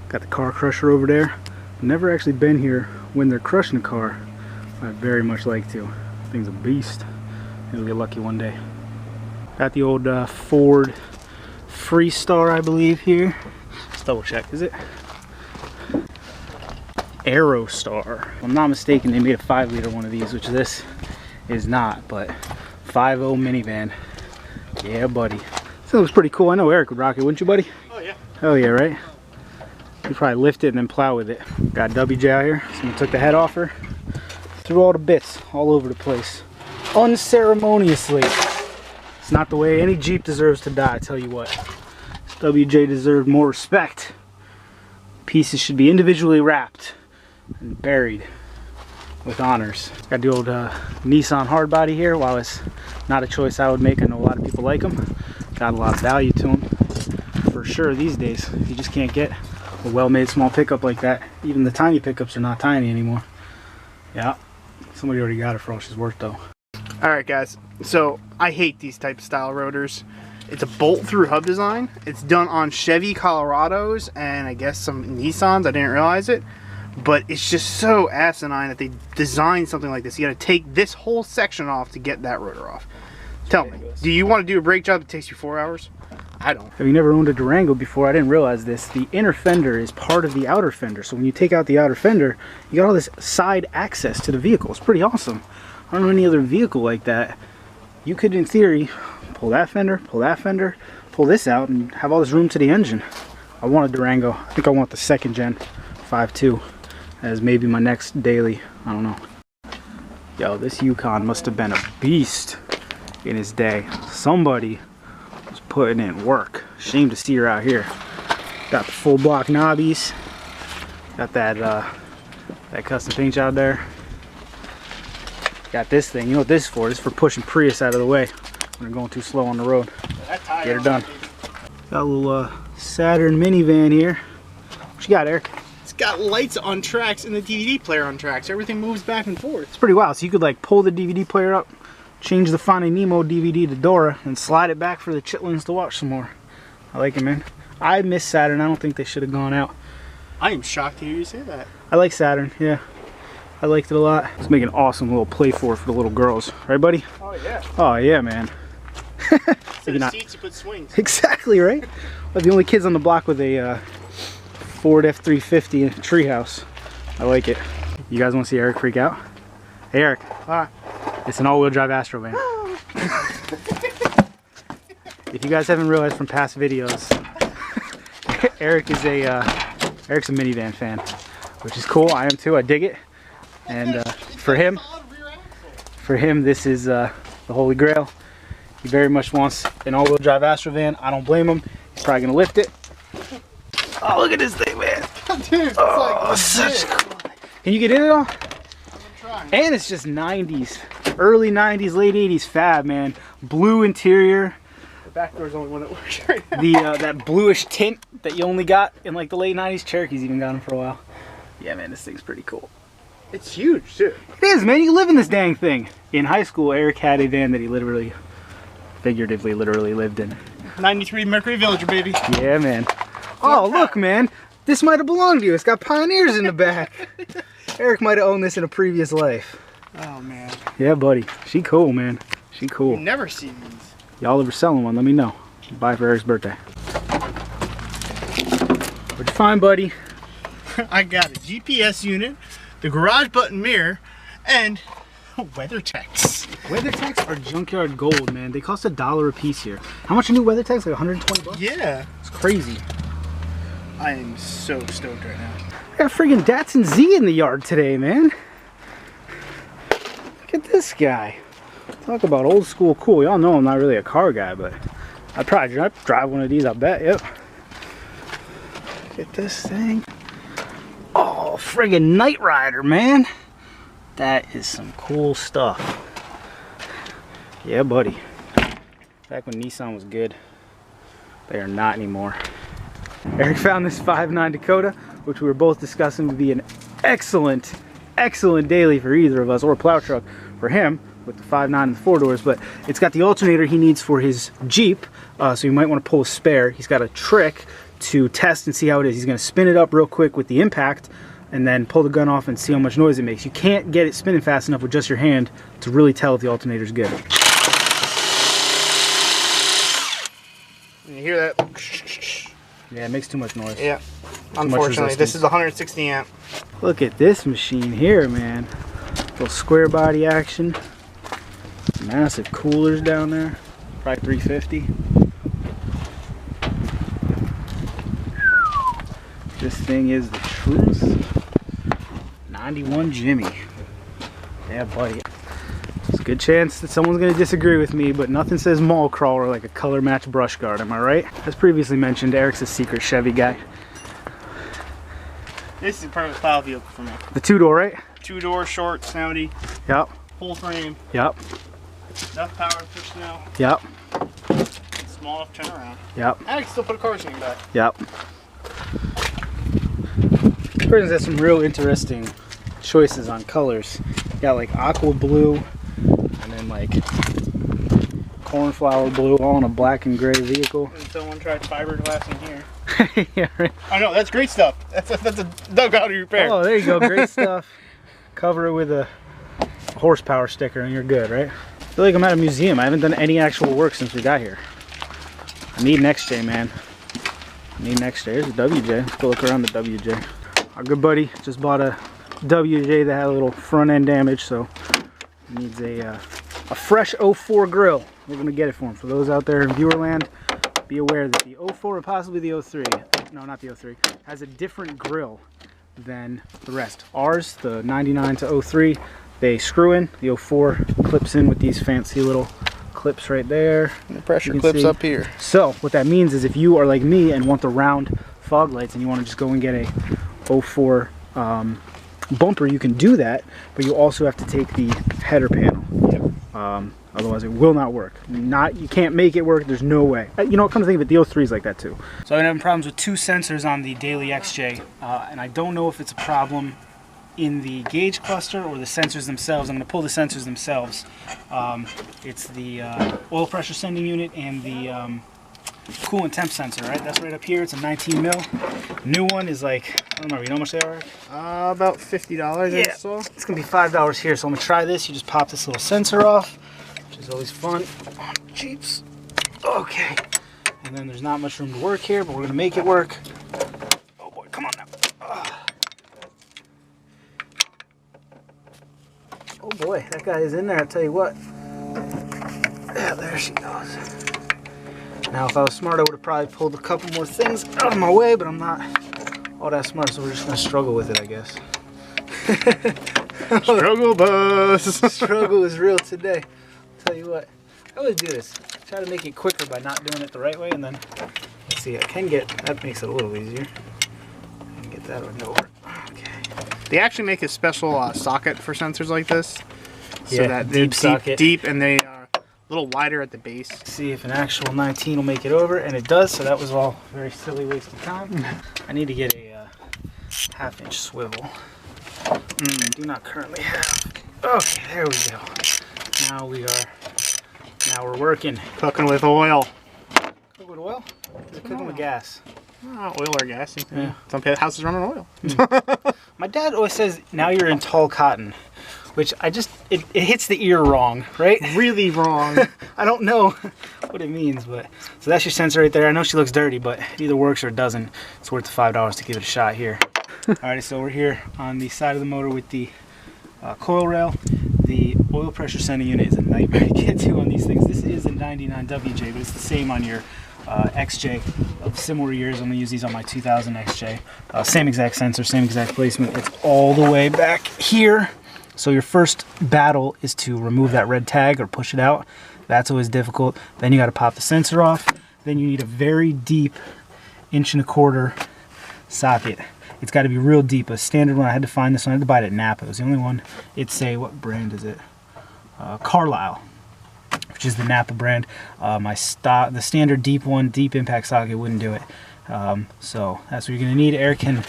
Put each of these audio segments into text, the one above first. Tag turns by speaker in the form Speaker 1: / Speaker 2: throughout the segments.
Speaker 1: Got the car crusher over there. Never actually been here when they're crushing a car. I'd very much like to. Thing's a beast. Maybe get lucky one day. Got the old Ford Freestar, I believe, here. Let's double check, is it? Aerostar. If I'm not mistaken, they made a 5-liter one of these, which this is not, but 5.0 minivan. Yeah, buddy. This looks pretty cool. I know Eric would rock it, wouldn't you, buddy?
Speaker 2: Oh, yeah.
Speaker 1: Oh, yeah, right? You probably lift it and then plow with it. Got WJ out here. Someone took the head off her. Threw all the bits all over the place. Unceremoniously. It's not the way any Jeep deserves to die, I tell you what. WJ deserved more respect. Pieces should be individually wrapped and buried with honors. Got the old Nissan hardbody here. While it's not a choice I would make, I know a lot of people like them. Got a lot of value to them. For sure these days. You just can't get a well-made small pickup like that. Even the tiny pickups are not tiny anymore. Yeah. Somebody already got it for all she's worth though.
Speaker 2: Alright guys, so I hate these type of style rotors. It's a bolt-through hub design. It's done on Chevy Colorados and I guess some Nissans. I didn't realize it. But it's just so asinine that they designed something like this. You gotta take this whole section off to get that rotor off. Tell me, do you want to do a brake job that takes you 4 hours? I don't.
Speaker 1: Have you never owned a Durango before? I didn't realize this. The inner fender is part of the outer fender. So when you take out the outer fender, you got all this side access to the vehicle. It's pretty awesome. I don't know any other vehicle like that. You could, in theory, pull that fender, pull this out, and have all this room to the engine. I want a Durango. I think I want the 2nd gen 5.2 as maybe my next daily. I don't know. Yo, this Yukon must have been a beast in his day. Somebody was putting in work. Shame to see her out here. Got the full block knobbies. Got that that custom paint out there. Got this thing. You know what this is for? This is for pushing Prius out of the way when they're going too slow on the road. Get her done. Got a little Saturn minivan here. What you got, Eric?
Speaker 2: It's got lights on tracks and the DVD player on tracks. Everything moves back and forth.
Speaker 1: It's pretty wild. So you could like pull the DVD player up, change the Finding Nemo DVD to Dora, and slide it back for the chitlins to watch some more. I like it, man. I miss Saturn. I don't think they should have gone out.
Speaker 2: I am shocked to hear you say that.
Speaker 1: I like Saturn, yeah. I liked it a lot. Let's make an awesome little play for the little girls. Right, buddy?
Speaker 2: Oh, yeah.
Speaker 1: Oh, yeah, man.
Speaker 2: Instead of seats, you put swings.
Speaker 1: Exactly, right? We're the only kids on the block with a Ford F-350 and a treehouse. I like it. You guys want to see Eric freak out? Hey, Eric.
Speaker 2: Hi.
Speaker 1: It's an all-wheel drive Astro van. If you guys haven't realized from past videos, Eric is Eric's a minivan fan, which is cool. I am too. I dig it. And for him, this is the holy grail. He very much wants an all-wheel drive Astro van. I don't blame him. He's probably gonna lift it. Oh, look at this thing, man!
Speaker 2: Dude, it's like
Speaker 1: such cool. Can you get in it all? And it's just 90s, early 90s, late 80s fab, man. Blue interior.
Speaker 2: The back door's the only one that works right now.
Speaker 1: That bluish tint that you only got in like the late 90s. Cherokee's even got them for a while. Yeah, man, this thing's pretty cool.
Speaker 2: It's huge, too.
Speaker 1: It is, man. You live in this dang thing. In high school, Eric had a van that he literally, figuratively, literally lived in.
Speaker 2: 93 Mercury Villager, baby.
Speaker 1: Yeah, man. Oh, look, man. This might have belonged to you. It's got Pioneers in the back. Eric might have owned this in a previous life.
Speaker 2: Oh, man.
Speaker 1: Yeah, buddy. She cool, man. She cool.
Speaker 2: You've never seen these.
Speaker 1: Y'all ever selling one, let me know. Buy for Eric's birthday. What'd you find, buddy?
Speaker 2: I got a GPS unit, the garage button mirror, and WeatherTechs.
Speaker 1: WeatherTechs are junkyard gold, man. They cost $1 a piece here. How much are new WeatherTechs? Like 120 bucks?
Speaker 2: Yeah.
Speaker 1: It's crazy.
Speaker 2: I am so stoked right now.
Speaker 1: I got friggin' Datsun Z in the yard today, man. Look at this guy. Talk about old school cool. Y'all know I'm not really a car guy, but I'd probably drive one of these, I bet. Yep. Look at this thing. Oh, friggin' Knight Rider, man. That is some cool stuff. Yeah, buddy. Back when Nissan was good. They are not anymore. Eric found this 5.9 Dakota, which we were both discussing would be an excellent daily for either of us, or a plow truck for him with the 5.9 and the 4 doors. But it's got the alternator he needs for his Jeep, so you might want to pull a spare. He's got a trick to test and see how it is. He's going to spin it up real quick with the impact and then pull the gun off and see how much noise it makes. You can't get it spinning fast enough with just your hand to really tell if the alternator's good.
Speaker 2: You hear that?
Speaker 1: Yeah, it makes too much noise.
Speaker 2: Yeah. Unfortunately, this is 160 amp.
Speaker 1: Look at this machine here, man. Little square body action. Massive coolers down there. Probably 350. This thing is the truth. 91 Jimmy. Yeah, buddy. There's a good chance that someone's going to disagree with me, but nothing says mall crawler like a color match brush guard, am I right? As previously mentioned, Eric's a secret Chevy guy.
Speaker 2: This is the perfect style vehicle for me.
Speaker 1: The two-door, right?
Speaker 2: Two-door, short, snouty.
Speaker 1: Yep.
Speaker 2: Full frame.
Speaker 1: Yep.
Speaker 2: Enough power to push now.
Speaker 1: Yep.
Speaker 2: Small enough turnaround.
Speaker 1: Yep.
Speaker 2: And I can still put a car seat back.
Speaker 1: Yep. This person's has some real interesting choices on colors. You got like aqua blue and then like cornflower blue, all in a black and gray vehicle.
Speaker 2: And someone tried fiberglass in here.
Speaker 1: Yeah, right.
Speaker 2: I know, that's great stuff. That's a dugout repair.
Speaker 1: Oh, there you go. Great stuff. Cover it with a horsepower sticker and you're good, right? I feel like I'm at a museum. I haven't done any actual work since we got here. I need an XJ, man. I need an XJ. There's a WJ. Let's go look around the WJ. Our good buddy just bought a WJ that had a little front end damage, so he needs a fresh 04 grill. We're gonna get it for him. For those out there in viewerland, be aware that the 04 or possibly the 03, no, not the 03, has a different grill than the rest. Ours, the 99 to 03, they screw in. The 04 clips in with these fancy little clips right there.
Speaker 2: And the pressure clips up here.
Speaker 1: So what that means is if you are like me and want the round fog lights and you want to just go and get a 04 bumper, you can do that, but you also have to take the header panel. Yep. Otherwise it will not work. You can't make it work. There's no way. You know, come to think of it, the 03 is like that too. So I've been having problems with two sensors on the Daily XJ, and I don't know if it's a problem in the gauge cluster or the sensors themselves. I'm going to pull the sensors themselves. It's the oil pressure sending unit and the coolant temp sensor, right? That's right up here. It's a 19 mil. New one is like, I don't know, you know how much they are?
Speaker 2: About $50.
Speaker 1: Yeah, it's gonna be $5 here. So I'm gonna try this. You just pop this little sensor off, which is always fun on Jeeps. Okay, and then there's not much room to work here, but we're gonna make it work. Oh boy, come on now. Oh boy, that guy is in there. I'll tell you what. Yeah, there she goes. Now, if I was smart, I would have probably pulled a couple more things out of my way, but I'm not all that smart, so we're just going to struggle with it, I guess.
Speaker 2: Struggle bus!
Speaker 1: Struggle is real today. I'll tell you what, I always do this. Try to make it quicker by not doing it the right way, and then, let's see, I can get, that makes it a little easier. I can get that one over. Okay.
Speaker 2: They actually make a special socket for sensors like this. So
Speaker 1: Yeah,
Speaker 2: that they're
Speaker 1: deep socket.
Speaker 2: deep, and they are a little wider at the base.
Speaker 1: See if an actual 19 will make it over, and it does, so that was all very silly waste of time. I need to get a half-inch swivel. I do not currently have. Okay, there we go. Now we're working.
Speaker 2: Cooking with oil.
Speaker 1: Cooking with oil? Is it cooking with gas?
Speaker 2: Oil or gas.
Speaker 1: Yeah.
Speaker 2: Some houses run on oil.
Speaker 1: My dad always says, now you're in tall cotton, which it hits the ear wrong, right?
Speaker 2: Really wrong.
Speaker 1: I don't know what it means, but so that's your sensor right there. I know she looks dirty, but it either works or it doesn't. It's worth the $5 to give it a shot here. Alrighty, so we're here on the side of the motor with the coil rail. The oil pressure sending unit is a nightmare to get to on these things. This is a 99 WJ, but it's the same on your XJ of similar years. I'm going to use these on my 2000 XJ. Same exact sensor, same exact placement. It's all the way back here. So your first battle is to remove that red tag or push it out. That's always difficult. Then you got to pop the sensor off. Then you need a very deep 1.25 inch socket. It's got to be real deep. A standard one, I had to find this one. I had to buy it at Napa. It was the only one. It's a, what brand is it? Carlisle, which is the Napa brand. The standard deep one, deep impact socket wouldn't do it. So that's what you're going to need. Eric can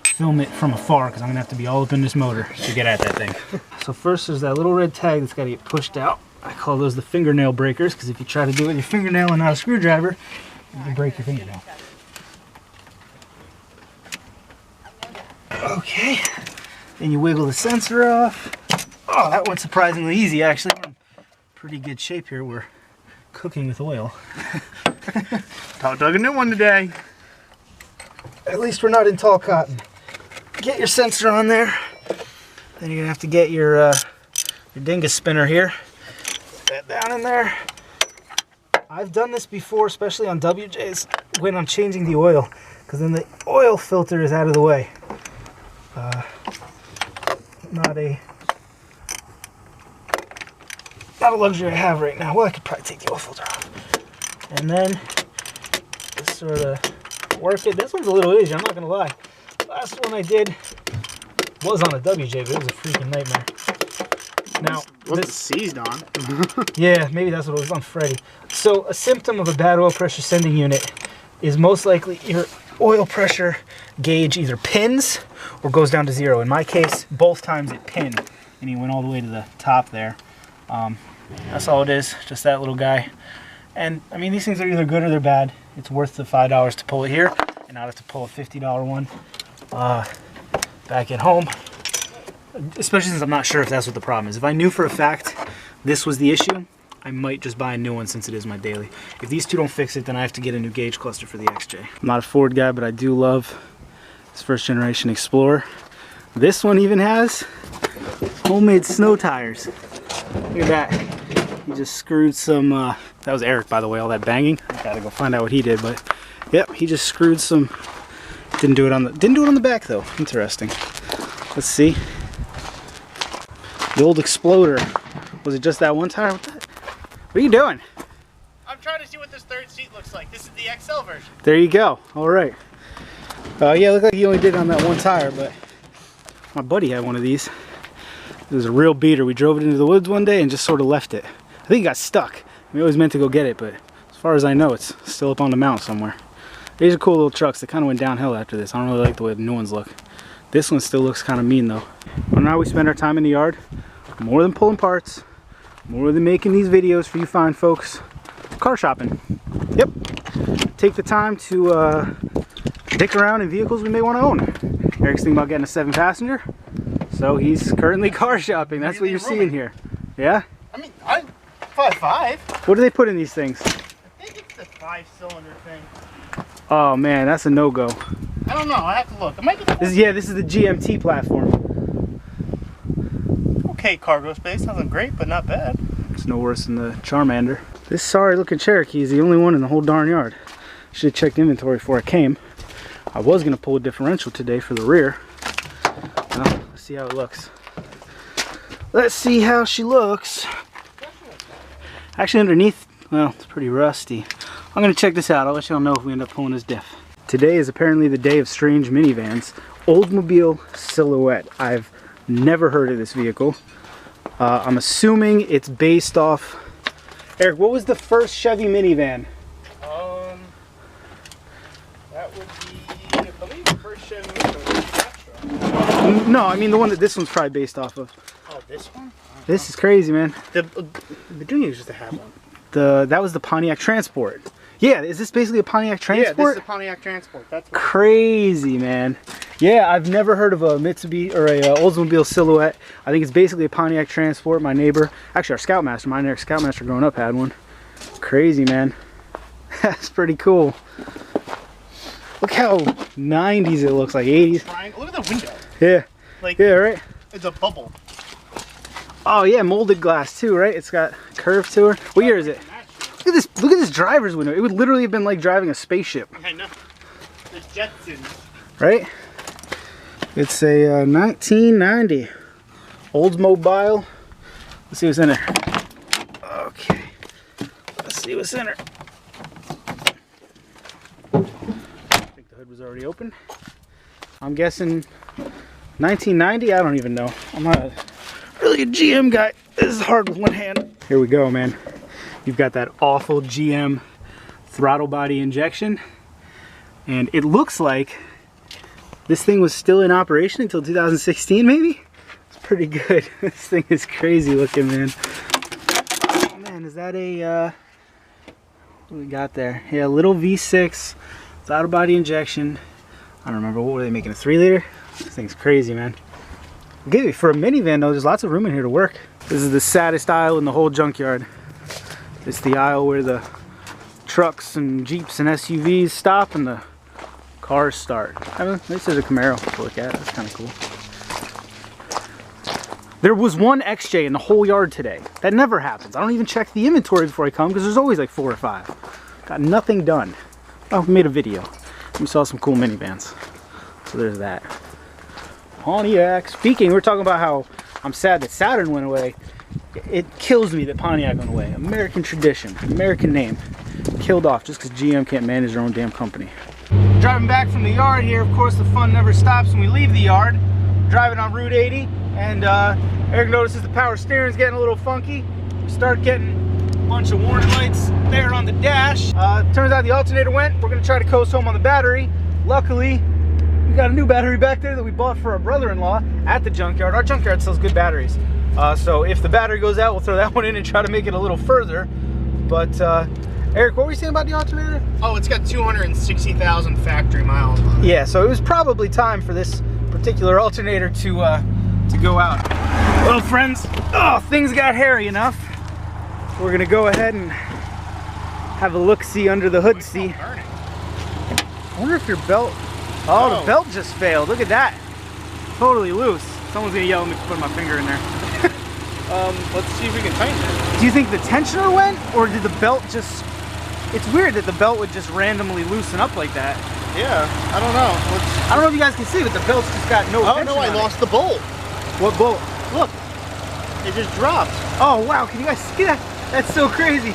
Speaker 1: film it from afar because I'm going to have to be all up in this motor to get at that thing. So first there's that little red tag that's got to get pushed out. I call those the fingernail breakers because if you try to do it with your fingernail and not a screwdriver, you can break your fingernail. Okay, then you wiggle the sensor off. Oh, that went surprisingly easy actually. We're in pretty good shape here. We're cooking with oil.
Speaker 2: Dug a new one today.
Speaker 1: At least we're not in tall cotton. Get your sensor on there. Then you're gonna have to get your dingus spinner here. Put that down in there. I've done this before, especially on WJs when I'm changing the oil, because then the oil filter is out of the way. Not a luxury I have right now. Well, I could probably take the oil filter off. And then just sort of work it. This one's a little easier, I'm not gonna lie. Last one I did was on a WJ, but it was a freaking nightmare. Now,
Speaker 2: wasn't seized on.
Speaker 1: Yeah, maybe that's what it was on Freddy. So a symptom of a bad oil pressure sending unit is most likely your oil pressure gauge either pins or goes down to 0. In my case, both times it pinned and he went all the way to the top there. That's all it is, just that little guy. And I mean, these things are either good or they're bad. It's worth the $5 to pull it here and not have to pull a $50 one back at home. Especially since I'm not sure if that's what the problem is. If I knew for a fact this was the issue, I might just buy a new one since it is my daily. If these two don't fix it, then I have to get a new gauge cluster for the XJ. I'm not a Ford guy, but I do love this first generation Explorer. This one even has homemade snow tires. Look at that. He just screwed some, that was Eric, by the way, all that banging. I gotta go find out what he did, but yep, he just screwed some, didn't do it on the back though. Interesting. Let's see. The old Exploder. Was it just that one tire? What are you doing?
Speaker 2: I'm trying to see what this third seat looks like. This is the XL version.
Speaker 1: There you go. All right. Yeah, looked like you only did it on that one tire, but my buddy had one of these. It was a real beater. We drove it into the woods one day and just sort of left it. I think it got stuck. We always meant to go get it, but as far as I know, it's still up on the mount somewhere. These are cool little trucks. They kind of went downhill after this. I don't really like the way the new ones look. This one still looks kind of mean though. Well, now we spend our time in the yard. More than pulling parts, more than making these videos for you fine folks. Car shopping. Yep. Take the time to dick around in vehicles we may want to own. Eric's thinking about getting a 7-passenger, so he's currently car shopping. That's what you're seeing here. Yeah?
Speaker 2: I mean, I'm 5'5".
Speaker 1: What do they put in these things?
Speaker 2: I think it's the 5-cylinder thing.
Speaker 1: Oh man, that's a no-go.
Speaker 2: I don't know. I have to look. It might be
Speaker 1: This is the GMT platform.
Speaker 2: okay cargo space. Nothing great, but not bad.
Speaker 1: It's no worse than the Charmander. This sorry looking Cherokee is the only one in the whole darn yard. Should have checked inventory before I came. I was gonna pull a differential today for the rear. Well, let's see how it looks. Let's see how she looks. Actually underneath, well, it's pretty rusty. I'm gonna check this out. I'll let y'all know if we end up pulling this diff. Today is apparently the day of strange minivans. Oldsmobile Silhouette. I've never heard of this vehicle. I'm assuming it's based off... Eric, what was the first Chevy minivan?
Speaker 2: That would be, I believe, the first Chevy was
Speaker 1: No, I mean the one that this one's probably based off of.
Speaker 2: Oh, this one?
Speaker 1: This is crazy, man.
Speaker 2: The Dream used to have one.
Speaker 1: That was the Pontiac Transport. Yeah, is this basically a Pontiac Transport?
Speaker 2: Yeah, this is a Pontiac Transport. That's what
Speaker 1: crazy, man. Yeah, I've never heard of a Mitsubishi or a Oldsmobile Silhouette. I think it's basically a Pontiac Transport. My neighbor, actually our Scoutmaster, my Eric Scoutmaster growing up had one. Crazy, man. That's pretty cool. Look how 90s it looks, like 80s.
Speaker 2: triangle. Look at the window.
Speaker 1: Yeah.
Speaker 2: Like,
Speaker 1: yeah, right?
Speaker 2: It's a bubble.
Speaker 1: Oh yeah, molded glass too, right? It's got curve to her. What year is it? Look at this driver's window. It would literally have been like driving a spaceship.
Speaker 2: I know. The Jetsons.
Speaker 1: Right? It's a 1990 Oldsmobile. Let's see what's in there. Okay. Let's see what's in there. I think the hood was already open. I'm guessing 1990. I don't even know. I'm not really a GM guy. This is hard with one hand. Here we go, man. You've got that awful GM throttle body injection. And it looks like this thing was still in operation until 2016, maybe? It's pretty good. This thing is crazy looking, man. Oh, man, is that a, what do we got there? Yeah, little V6 throttle body injection. I don't remember, what were they making, a 3 liter? This thing's crazy, man. For a minivan though, there's lots of room in here to work. This is the saddest aisle in the whole junkyard. It's the aisle where the trucks and Jeeps and SUVs stop and the cars start. I mean, at least there's a Camaro to look at. That's kind of cool. There was one XJ in the whole yard today. That never happens. I don't even check the inventory before I come because there's always like 4 or 5. Got nothing done. Oh, we made a video. We saw some cool minivans. So there's that. Pontiac. Speaking, we're talking about how I'm sad that Saturn went away. It kills me that Pontiac went away. American tradition, American name. Killed off just because GM can't manage their own damn company. Driving back from the yard here, of course the fun never stops when we leave the yard. Driving on Route 80, and Eric notices the power steering's getting a little funky. We start getting a bunch of warning lights there on the dash. Turns out the alternator went. We're gonna try to coast home on the battery. Luckily, we got a new battery back there that we bought for our brother-in-law at the junkyard. Our junkyard sells good batteries. So if the battery goes out, we'll throw that one in and try to make it a little further. But Eric, what were you saying about the alternator?
Speaker 2: Oh, it's got 260,000 factory miles on it.
Speaker 1: Yeah, so it was probably time for this particular alternator to go out. Well, friends, things got hairy enough. We're gonna go ahead and have a look-see under the hood. See. I wonder if your belt. Oh, the belt just failed. Look at that. Totally loose. Someone's gonna yell at me for putting my finger in there.
Speaker 2: Let's see if we can tighten it.
Speaker 1: Do you think the tensioner went, or did the belt just? It's weird that the belt would just randomly loosen up like that.
Speaker 2: Yeah, I don't know.
Speaker 1: I don't know if you guys can see, but the belt's just got no tension.
Speaker 2: Oh no, I lost the bolt.
Speaker 1: What bolt?
Speaker 2: Look, it just dropped.
Speaker 1: Oh wow, can you guys see that? That's so crazy.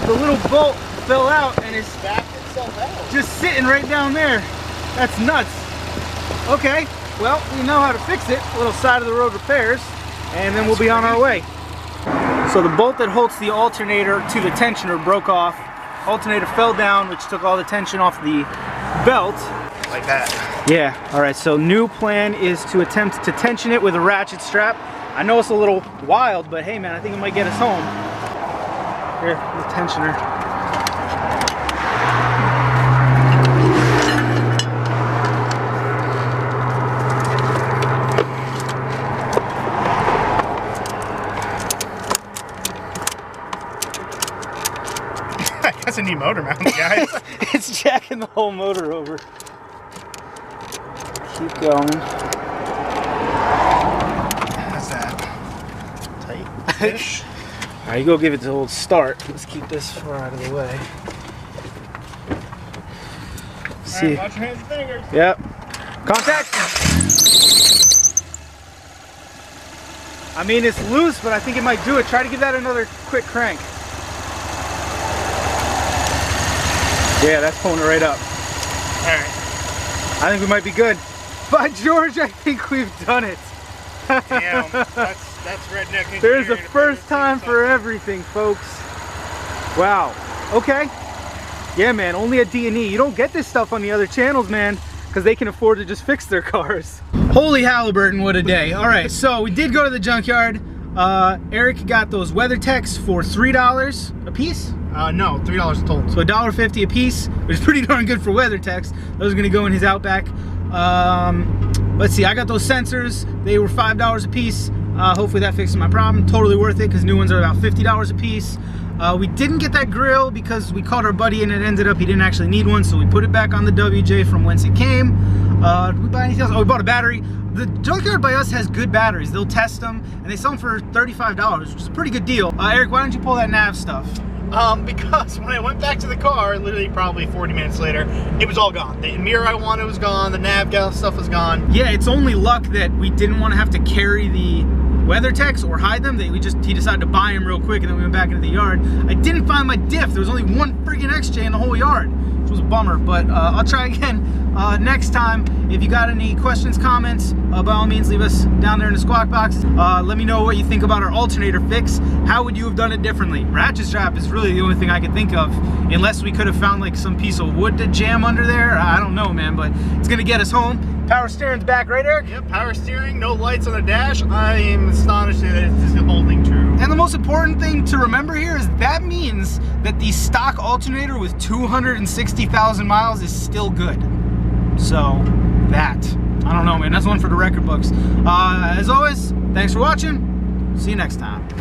Speaker 1: The little bolt fell out and it's
Speaker 2: backed itself out.
Speaker 1: Just sitting right down there. That's nuts. Okay, well, we know how to fix it. A little side of the road repairs, and then we'll be on our way. So the bolt that holds the alternator to the tensioner broke off. Alternator fell down, which took all the tension off the belt.
Speaker 2: Like that.
Speaker 1: Yeah, all right, so new plan is to attempt to tension it with a ratchet strap. I know it's a little wild, but hey man, I think it might get us home. Here, the tensioner.
Speaker 2: That's a neat motor mount, guys.
Speaker 1: It's jacking the whole motor over. Keep going.
Speaker 2: How's that? Tight-ish.
Speaker 1: All right, you go give it the old start. Let's keep this far out of the way. See.
Speaker 2: Right, watch your hands and fingers.
Speaker 1: Yep. Contact. I mean, it's loose, but I think it might do it. Try to give that another quick crank. Yeah, that's pulling it right up.
Speaker 2: All right.
Speaker 1: I think we might be good. By George, I think we've done it.
Speaker 2: Damn, that's redneck.
Speaker 1: There's a first time for everything, folks. Wow. Okay. Yeah, man, only at D&E. You don't get this stuff on the other channels, man, because they can afford to just fix their cars. Holy Halliburton, what a day. All right, so we did go to the junkyard. Eric got those WeatherTechs for $3 a piece.
Speaker 2: No, $3 total.
Speaker 1: So $1.50 a piece, which is pretty darn good for WeatherTechs. Those are gonna go in his Outback. Let's see, I got those sensors. They were $5 a piece. Hopefully that fixes my problem. Totally worth it because new ones are about $50 a piece. We didn't get that grill because we called our buddy and it ended up he didn't actually need one, so we put it back on the WJ from whence it came. Did we buy anything else? Oh, we bought a battery. The junkyard by us has good batteries. They'll test them and they sell them for $35, which is a pretty good deal. Eric, why don't you pull that nav stuff?
Speaker 2: Because when I went back to the car, literally probably 40 minutes later, it was all gone. The mirror I wanted was gone, the nav stuff was gone.
Speaker 1: Yeah, it's only luck that we didn't want to have to carry the WeatherTechs or hide them. He decided to buy them real quick and then we went back into the yard. I didn't find my diff. There was only one freaking XJ in the whole yard, which was a bummer, but I'll try again next time. If you got any questions, comments, by all means leave us down there in the squawk box. Let me know what you think about our alternator fix. How would you have done it differently? Ratchet strap is really the only thing I could think of, unless we could have found like some piece of wood to jam under there. I don't know, man, but it's gonna get us home. Power steering's back, right, Eric?
Speaker 2: Yep, power steering, no lights on the dash. I am astonished that it's holding true.
Speaker 1: And the most important thing to remember here is that means that the stock alternator with 260,000 miles is still good. So, that. I don't know, man. That's one for the record books. As always, thanks for watching. See you next time.